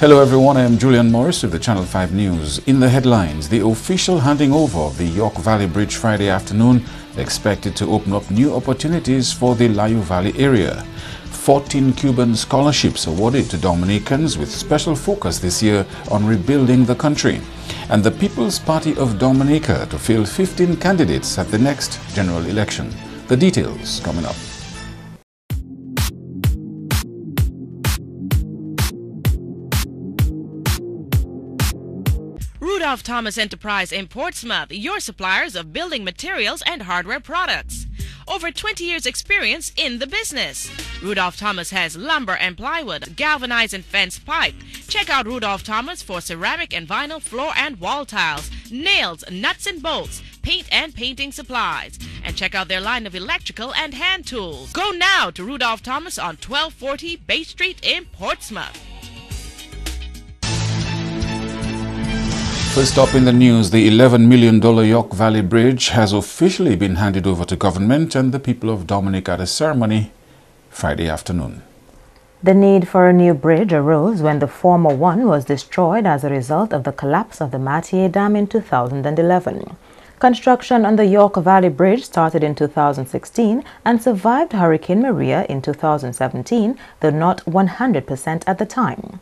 Hello everyone, I am Julian Morris with the Channel 5 News. In the headlines, the official handing over of the York Valley Bridge Friday afternoon expected to open up new opportunities for the Layou Valley area. 14 Cuban scholarships awarded to Dominicans with special focus this year on rebuilding the country. And the People's Party of Dominica to field 15 candidates at the next general election. The details coming up. Rudolph Thomas Enterprise in Portsmouth, your suppliers of building materials and hardware products. Over 20 years experience in the business. Rudolph Thomas has lumber and plywood, galvanized and fence pipe. Check out Rudolph Thomas for ceramic and vinyl floor and wall tiles, nails, nuts and bolts, paint and painting supplies. And check out their line of electrical and hand tools. Go now to Rudolph Thomas on 1240 Bay Street in Portsmouth. First up in the news, the $11 million York Valley Bridge has officially been handed over to government and the people of Dominica at a ceremony Friday afternoon. The need for a new bridge arose when the former one was destroyed as a result of the collapse of the Mattier Dam in 2011. Construction on the York Valley Bridge started in 2016 and survived Hurricane Maria in 2017, though not 100% at the time.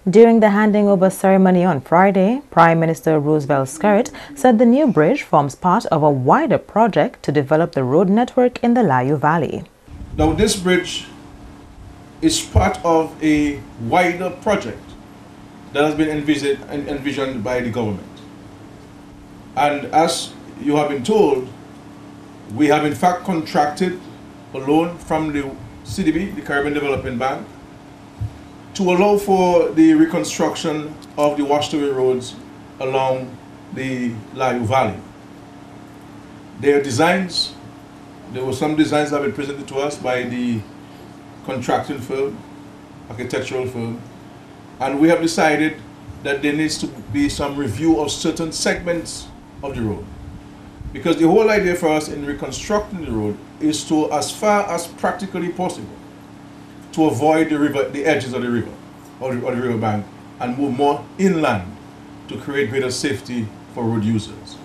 During the handing over ceremony on Friday, Prime Minister Roosevelt Skerrit said the new bridge forms part of a wider project to develop the road network in the Layou Valley. Now, this bridge is part of a wider project that has been envisioned by the government. And as you have been told, we have in fact contracted a loan from the CDB, the Caribbean Development Bank, to allow for the reconstruction of the washed away roads along the Layou Valley. There were some designs that were presented to us by the contracting firm, architectural firm, and we have decided that there needs to be some review of certain segments of the road. Because the whole idea for us in reconstructing the road is to, as far as practically possible, to avoid the edges of the river or the riverbank and move more inland to create greater safety for road users.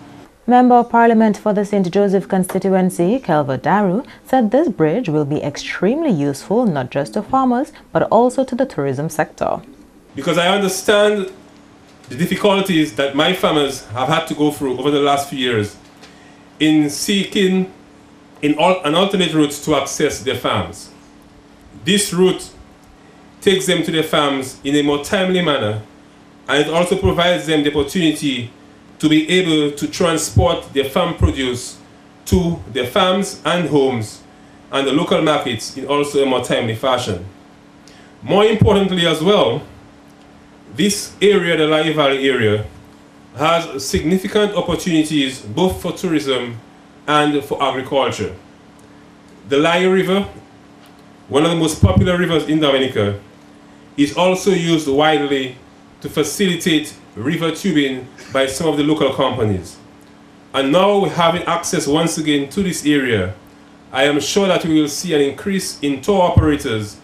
Member of Parliament for the St. Joseph constituency, Kelva Daru, said this bridge will be extremely useful not just to farmers but also to the tourism sector. Because I understand the difficulties that my farmers have had to go through over the last few years in seeking an alternate route to access their farms. This route takes them to their farms in a more timely manner, and it also provides them the opportunity to be able to transport their farm produce to their farms and homes and the local markets in also a more timely fashion. More importantly as well, this area, the Layou Valley area, has significant opportunities both for tourism and for agriculture. The Layou River, one of the most popular rivers in Dominica, is also used widely to facilitate river tubing by some of the local companies. And now we're having access once again to this area. I am sure that we will see an increase in tour operators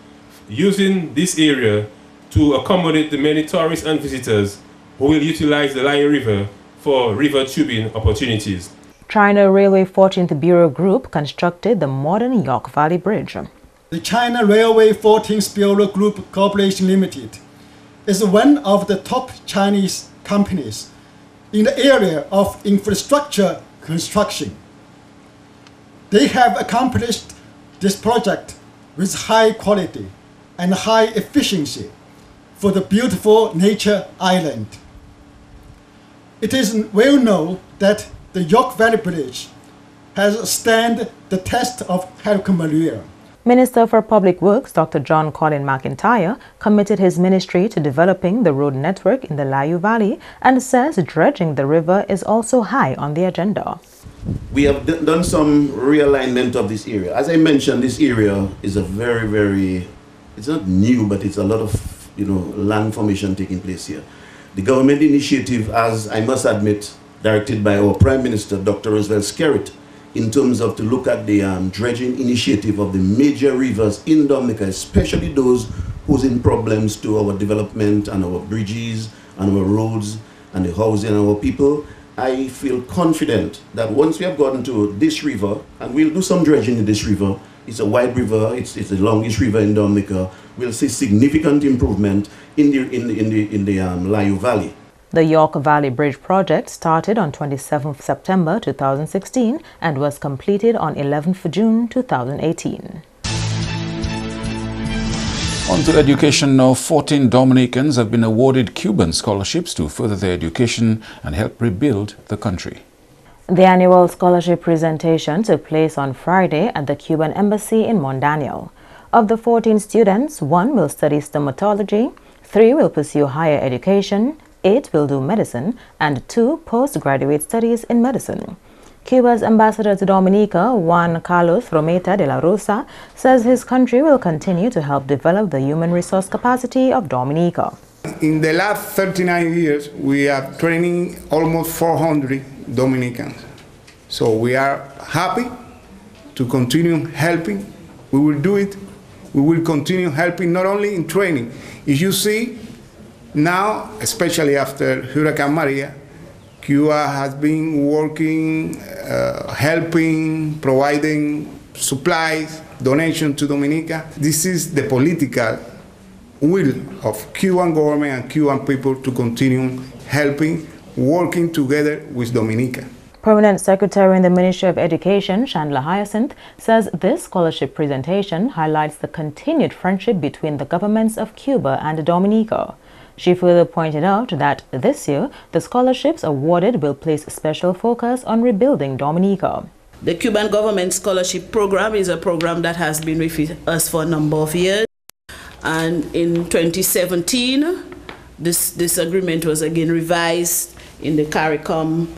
using this area to accommodate the many tourists and visitors who will utilize the Layou River for river tubing opportunities. China Railway 14th Bureau Group constructed the modern York Valley Bridge. The China Railway 14th Bureau Group Corporation Limited is one of the top Chinese companies in the area of infrastructure construction. They have accomplished this project with high quality and high efficiency for the beautiful nature island. It is well known that the York Valley Bridge has stood the test of Hurricane Maria. Minister for Public Works, Dr. John Colin McIntyre, committed his ministry to developing the road network in the Layou Valley and says dredging the river is also high on the agenda. We have done some realignment of this area. As I mentioned, this area is a very, it's not new, but it's a lot of, land formation taking place here. The government initiative, as I must admit, directed by our Prime Minister, Dr. Roosevelt Skerrit, in terms of to look at the dredging initiative of the major rivers in Dominica, especially those posing problems to our development and our bridges and our roads and the housing and our people, I feel confident that once we have gotten to this river, and we'll do some dredging in this river, it's a wide river, it's the longest river in Dominica, we'll see significant improvement in the Layou Valley. The York Valley Bridge project started on 27 September 2016 and was completed on 11 June 2018. On to education now. 14 Dominicans have been awarded Cuban scholarships to further their education and help rebuild the country. The annual scholarship presentation took place on Friday at the Cuban Embassy in Mount Daniel. Of the 14 students, 1 will study stomatology, 3 will pursue higher education, 8 will do medicine, and 2 postgraduate studies in medicine. Cuba's ambassador to Dominica, Juan Carlos Rometa de la Rosa, says his country will continue to help develop the human resource capacity of Dominica. In the last 39 years, we are training almost 400 Dominicans. So we are happy to continue helping. We will do it. We will continue helping not only in training. If you see, now, especially after Hurricane Maria, Cuba has been working, helping, providing supplies, donations to Dominica. This is the political will of Cuban government and Cuban people to continue helping, working together with Dominica. Permanent Secretary in the Ministry of Education, Chandler Hyacinth, says this scholarship presentation highlights the continued friendship between the governments of Cuba and Dominica. She further pointed out that this year, the scholarships awarded will place special focus on rebuilding Dominica. The Cuban government scholarship program is a program that has been with us for a number of years. And in 2017, this agreement was again revised in the CARICOM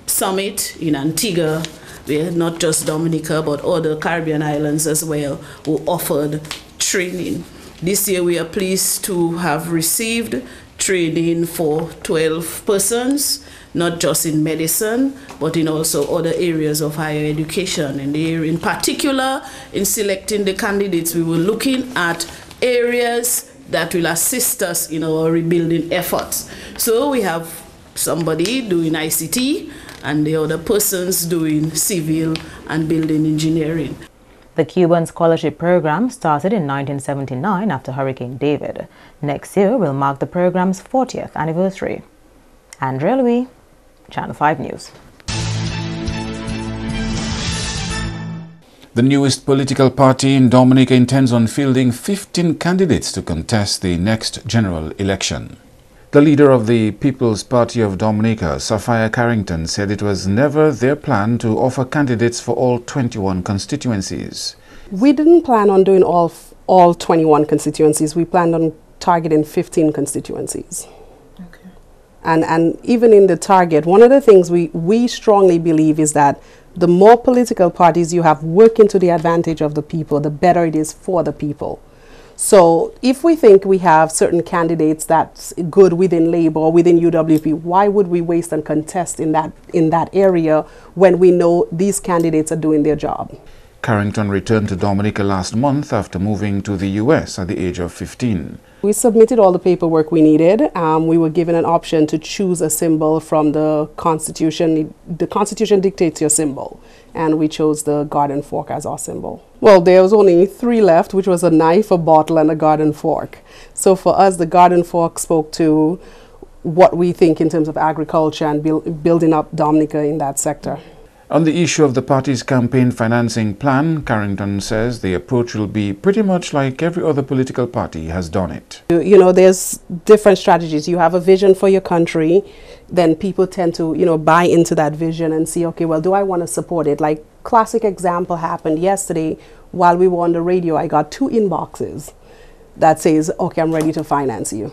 summit in Antigua, where not just Dominica, but other Caribbean islands as well, who offered training. This year we are pleased to have received training for 12 persons, not just in medicine, but in also other areas of higher education. In particular, in selecting the candidates, we were looking at areas that will assist us in our rebuilding efforts. So we have somebody doing ICT and the other persons doing civil and building engineering. The Cuban scholarship program started in 1979 after Hurricane David. Next year will mark the program's 40th anniversary. Andrea Louis, Channel 5 News. The newest political party in Dominica intends on fielding 15 candidates to contest the next general election. The leader of the People's Party of Dominica, Sophia Carrington, said it was never their plan to offer candidates for all 21 constituencies. We didn't plan on doing all 21 constituencies. We planned on targeting 15 constituencies. Okay. And even in the target, one of the things we strongly believe is that the more political parties you have working to the advantage of the people, the better it is for the people. So if we think we have certain candidates that's good within Labour or within UWP, why would we waste and contest in that area when we know these candidates are doing their job? Carrington returned to Dominica last month after moving to the US at the age of 15. We submitted all the paperwork we needed. We were given an option to choose a symbol from the Constitution. The Constitution dictates your symbol, and we chose the garden fork as our symbol. Well, there was only 3 left, which was a knife, a bottle, and a garden fork. So for us, the garden fork spoke to what we think in terms of agriculture and building up Dominica in that sector. On the issue of the party's campaign financing plan, Carrington says the approach will be pretty much like every other political party has done it. You know, there's different strategies. You have a vision for your country, then people tend to, buy into that vision and see, okay, well, do I want to support it? Like, classic example happened yesterday while we were on the radio. I got 2 inboxes that says, okay, I'm ready to finance you.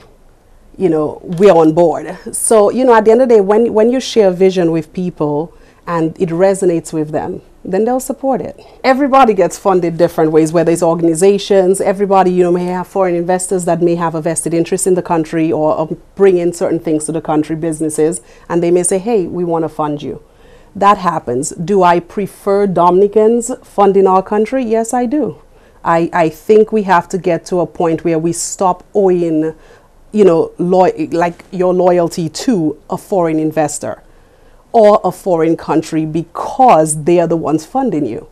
We're on board. So, at the end of the day, when you share vision with people, and it resonates with them, then they'll support it. Everybody gets funded different ways, whether it's organizations, everybody, may have foreign investors that may have a vested interest in the country or bring in certain things to the country, businesses, and they may say, hey, we want to fund you. That happens. Do I prefer Dominicans funding our country? Yes, I do. I think we have to get to a point where we stop owing, like your loyalty to a foreign investor or a foreign country because they are the ones funding you.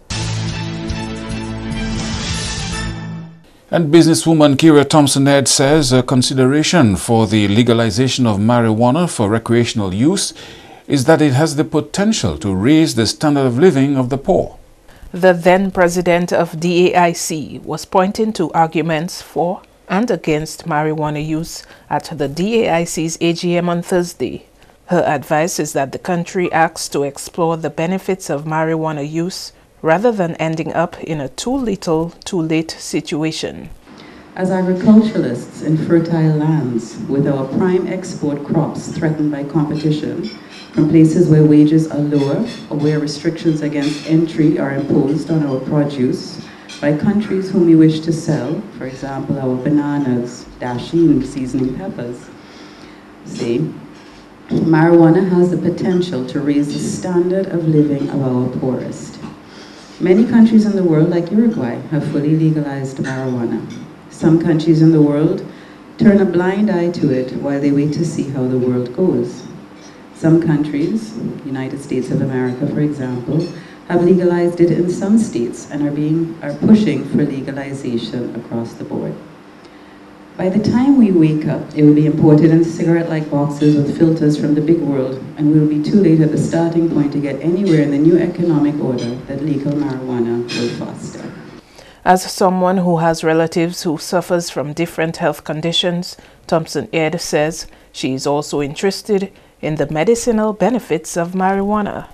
And businesswoman Kira Thompson-Ed says a consideration for the legalization of marijuana for recreational use is that it has the potential to raise the standard of living of the poor. The then president of DAIC was pointing to arguments for and against marijuana use at the DAIC's AGM on Thursday. Her advice is that the country acts to explore the benefits of marijuana use rather than ending up in a too little, too late situation. As agriculturalists in fertile lands, with our prime export crops threatened by competition from places where wages are lower or where restrictions against entry are imposed on our produce by countries whom we wish to sell, for example, our bananas, dasheen, seasoning peppers, marijuana has the potential to raise the standard of living of our poorest. Many countries in the world, like Uruguay, have fully legalized marijuana. Some countries in the world turn a blind eye to it while they wait to see how the world goes. Some countries, United States of America, for example, have legalized it in some states and are pushing for legalization across the board. By the time we wake up, it will be imported in cigarette-like boxes with filters from the big world, and we will be too late at the starting point to get anywhere in the new economic order that legal marijuana will foster. As someone who has relatives who suffers from different health conditions, Thompson-Ed says she is also interested in the medicinal benefits of marijuana.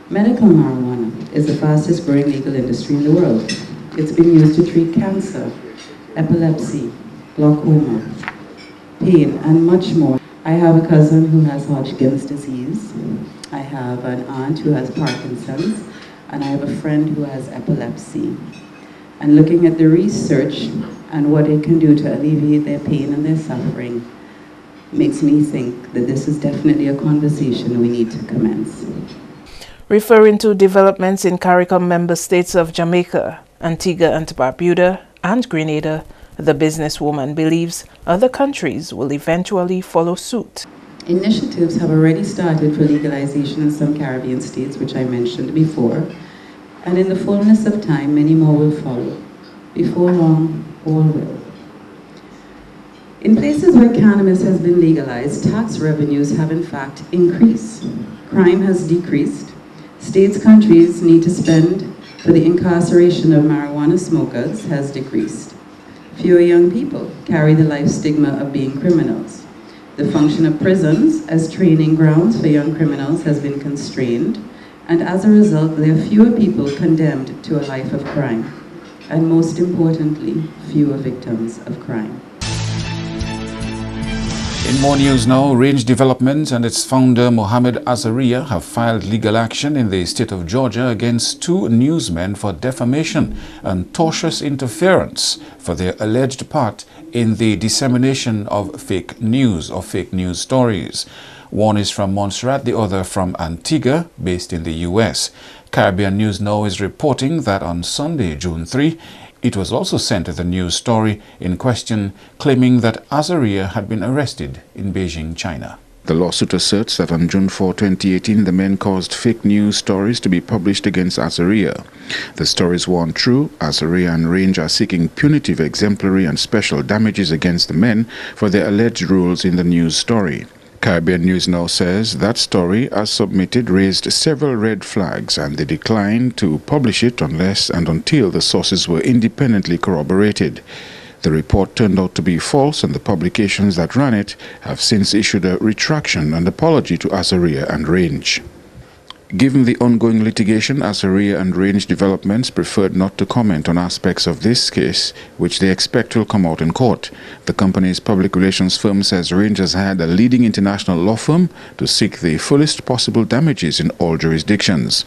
Medical marijuana is the fastest growing legal industry in the world. It's been used to treat cancer, epilepsy, glaucoma, pain, and much more. I have a cousin who has Hodgkin's disease. I have an aunt who has Parkinson's, and I have a friend who has epilepsy. And looking at the research and what it can do to alleviate their pain and their suffering makes me think that this is definitely a conversation we need to commence. Referring to developments in CARICOM member states of Jamaica, Antigua and Barbuda, and Grenada, the businesswoman believes other countries will eventually follow suit. Initiatives have already started for legalization in some Caribbean states, which I mentioned before, and in the fullness of time, many more will follow. Before long, all will. In places where cannabis has been legalized, tax revenues have in fact increased. Crime has decreased. States' countries need to spend for the incarceration of marijuana smokers has decreased. Fewer young people carry the life stigma of being criminals. The function of prisons as training grounds for young criminals has been constrained, and as a result, there are fewer people condemned to a life of crime, and most importantly, fewer victims of crime. In more news now, Range Development and its founder Mohammed Azaria have filed legal action in the state of Georgia against two newsmen for defamation and tortious interference for their alleged part in the dissemination of fake news or fake news stories. One is from Montserrat, the other from Antigua, based in the U.S. Caribbean News Now is reporting that on Sunday, June 3, it was also sent to the news story in question, claiming that Azaria had been arrested in Beijing, China. The lawsuit asserts that on June 4, 2018, the men caused fake news stories to be published against Azaria. The stories were untrue. Azaria and Range are seeking punitive, exemplary and special damages against the men for their alleged roles in the news story. Caribbean News Now says that story, as submitted, raised several red flags and they declined to publish it unless and until the sources were independently corroborated. The report turned out to be false, and the publications that ran it have since issued a retraction and apology to Azaria and Range. Given the ongoing litigation, Azaria and Range Developments preferred not to comment on aspects of this case, which they expect will come out in court. The company's public relations firm says Range has hired a leading international law firm to seek the fullest possible damages in all jurisdictions.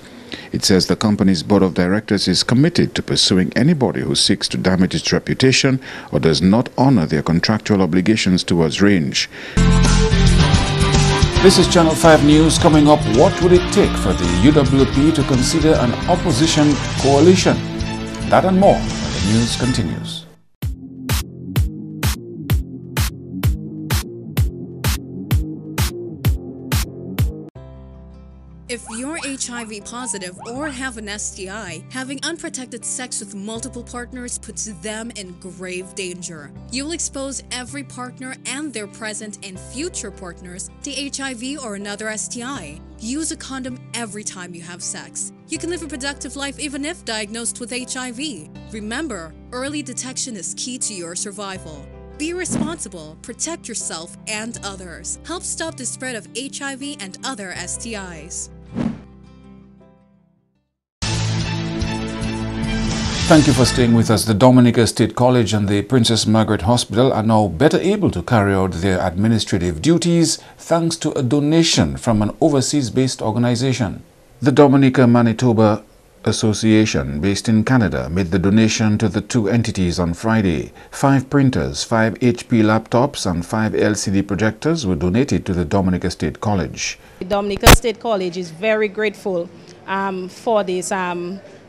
It says the company's board of directors is committed to pursuing anybody who seeks to damage its reputation or does not honor their contractual obligations towards Range. This is Channel 5 News. Coming up, what would it take for the UWP to consider an opposition coalition? That and more. News continues. If you're HIV positive or have an STI, having unprotected sex with multiple partners puts them in grave danger. You will expose every partner and their present and future partners to HIV or another STI. Use a condom every time you have sex. You can live a productive life even if diagnosed with HIV. Remember, early detection is key to your survival. Be responsible, protect yourself and others. Help stop the spread of HIV and other STIs. Thank you for staying with us. The Dominica State College and the Princess Margaret Hospital are now better able to carry out their administrative duties thanks to a donation from an overseas-based organization. The Dominica Manitoba Association, based in Canada, made the donation to the two entities on Friday. 5 printers, 5 HP laptops and 5 LCD projectors were donated to the Dominica State College. The Dominica State College is very grateful for these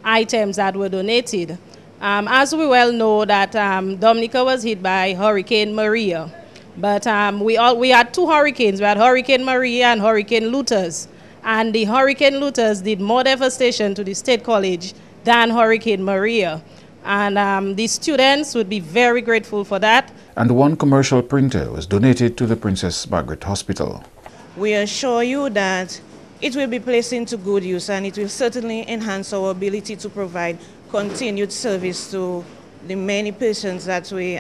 items that were donated. As we well know that Dominica was hit by Hurricane Maria, but we had 2 hurricanes. We had Hurricane Maria and Hurricane Lutus, and the Hurricane Lutus did more devastation to the State College than Hurricane Maria, and the students would be very grateful for that. And 1 commercial printer was donated to the Princess Margaret Hospital. We assure you that it will be placed into good use, and it will certainly enhance our ability to provide continued service to the many patients that we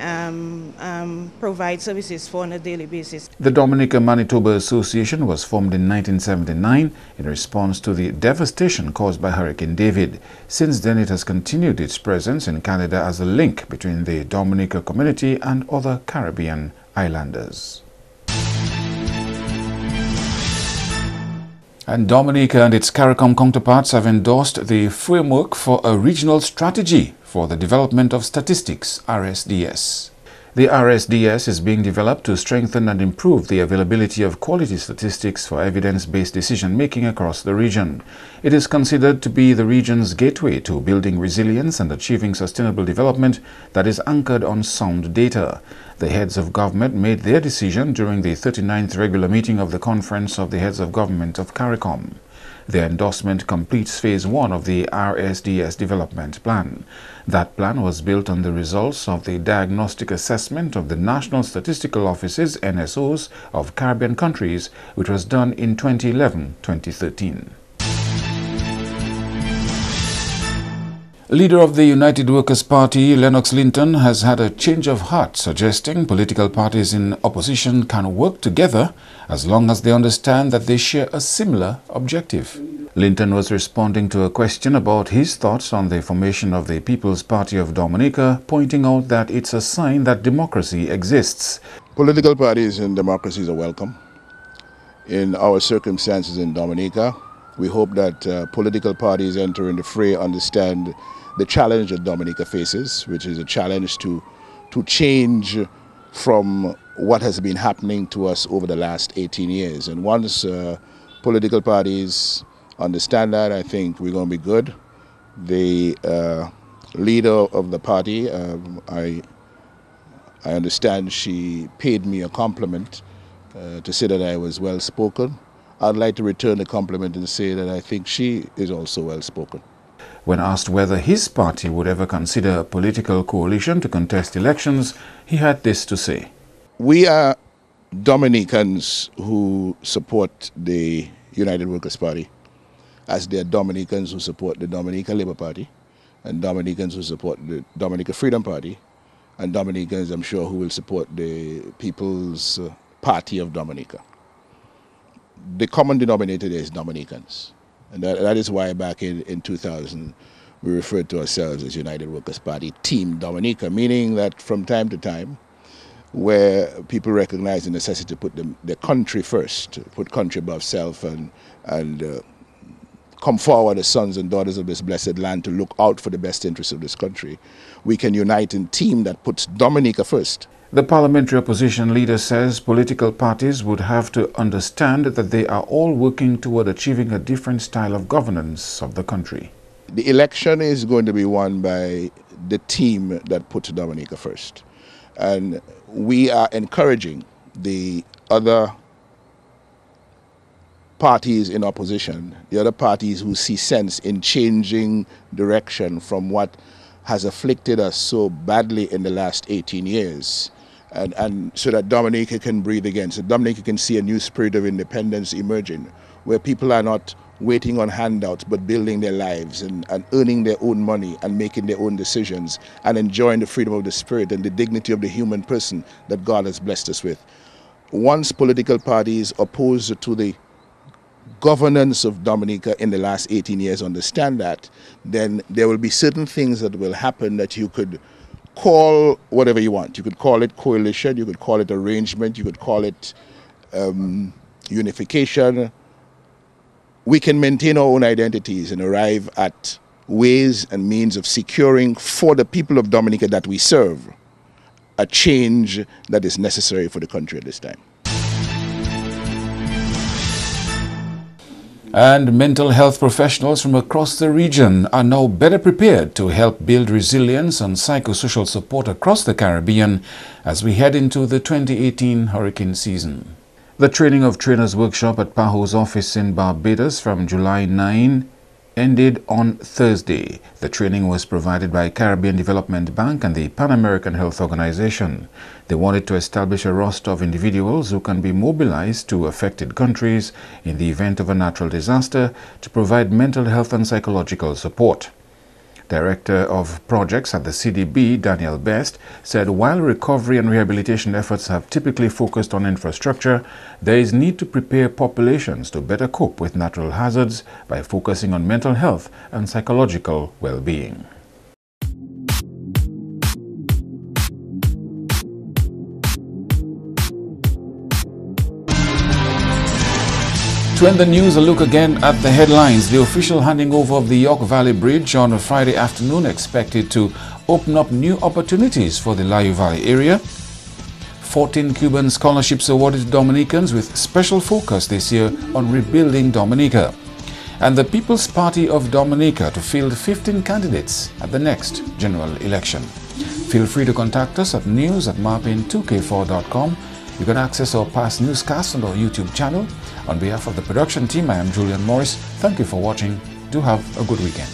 provide services for on a daily basis. The Dominica Manitoba Association was formed in 1979 in response to the devastation caused by Hurricane David. Since then, it has continued its presence in Canada as a link between the Dominica community and other Caribbean islanders. And Dominica and its CARICOM counterparts have endorsed the framework for a regional strategy for the development of statistics, RSDS. The RSDS is being developed to strengthen and improve the availability of quality statistics for evidence-based decision-making across the region. It is considered to be the region's gateway to building resilience and achieving sustainable development that is anchored on sound data. The heads of government made their decision during the 39th regular meeting of the Conference of the Heads of Government of CARICOM. Their endorsement completes Phase 1 of the RSDS development plan. That plan was built on the results of the diagnostic assessment of the National Statistical Office's NSOs of Caribbean countries, which was done in 2011-2013. Leader of the United Workers' Party, Lennox Linton, has had a change of heart, suggesting political parties in opposition can work together as long as they understand that they share a similar objective. Linton was responding to a question about his thoughts on the formation of the People's Party of Dominica, pointing out that it's a sign that democracy exists. Political parties and democracies are welcome. In our circumstances in Dominica, we hope that political parties entering the fray understand the challenge that Dominica faces, which is a challenge to change from what has been happening to us over the last 18 years. And once political parties understand that, I think we're going to be good. The leader of the party, I understand she paid me a compliment to say that I was well spoken. I'd like to return the compliment and say that I think she is also well spoken. When asked whether his party would ever consider a political coalition to contest elections, he had this to say. We are Dominicans who support the United Workers' Party, as there are Dominicans who support the Dominica Labour Party, and Dominicans who support the Dominica Freedom Party, and Dominicans, I'm sure, who will support the People's Party of Dominica. The common denominator there is Dominicans. And that is why back in 2000, we referred to ourselves as United Workers' Party Team Dominica, meaning that from time to time, where people recognize the necessity to put their country first, put country above self, and come forward as sons and daughters of this blessed land to look out for the best interests of this country, we can unite in a team that puts Dominica first. The parliamentary opposition leader says political parties would have to understand that they are all working toward achieving a different style of governance of the country. The election is going to be won by the team that put Dominica first. And we are encouraging the other parties in opposition, the other parties who see sense in changing direction from what has afflicted us so badly in the last 18 years, and so that Dominica can breathe again, so Dominica can see a new spirit of independence emerging, where people are not waiting on handouts but building their lives and earning their own money and making their own decisions and enjoying the freedom of the spirit and the dignity of the human person that God has blessed us with. Once political parties opposed to the governance of Dominica in the last 18 years understand that, then there will be certain things that will happen that you could call whatever you want. You could call it coalition, you could call it arrangement, you could call it unification. We can maintain our own identities and arrive at ways and means of securing for the people of Dominica that we serve a change that is necessary for the country at this time. And mental health professionals from across the region are now better prepared to help build resilience and psychosocial support across the Caribbean as we head into the 2018 hurricane season. The Training of Trainers workshop at PAHO's office in Barbados from July 9 ended on Thursday. The training was provided by Caribbean Development Bank and the Pan American Health Organization. They wanted to establish a roster of individuals who can be mobilized to affected countries in the event of a natural disaster to provide mental health and psychological support. Director of Projects at the CDB, Daniel Best, said while recovery and rehabilitation efforts have typically focused on infrastructure, there is need to prepare populations to better cope with natural hazards by focusing on mental health and psychological well-being. To end the news, a look again at the headlines. The official handing over of the York Valley Bridge on a Friday afternoon expected to open up new opportunities for the Layou Valley area. 14 Cuban scholarships awarded to Dominicans with special focus this year on rebuilding Dominica. And the People's Party of Dominica to field 15 candidates at the next general election. Feel free to contact us at news@marpin2k4.com. You can access our past newscasts on our YouTube channel. On behalf of the production team, I am Julian Morris. Thank you for watching. Do have a good weekend.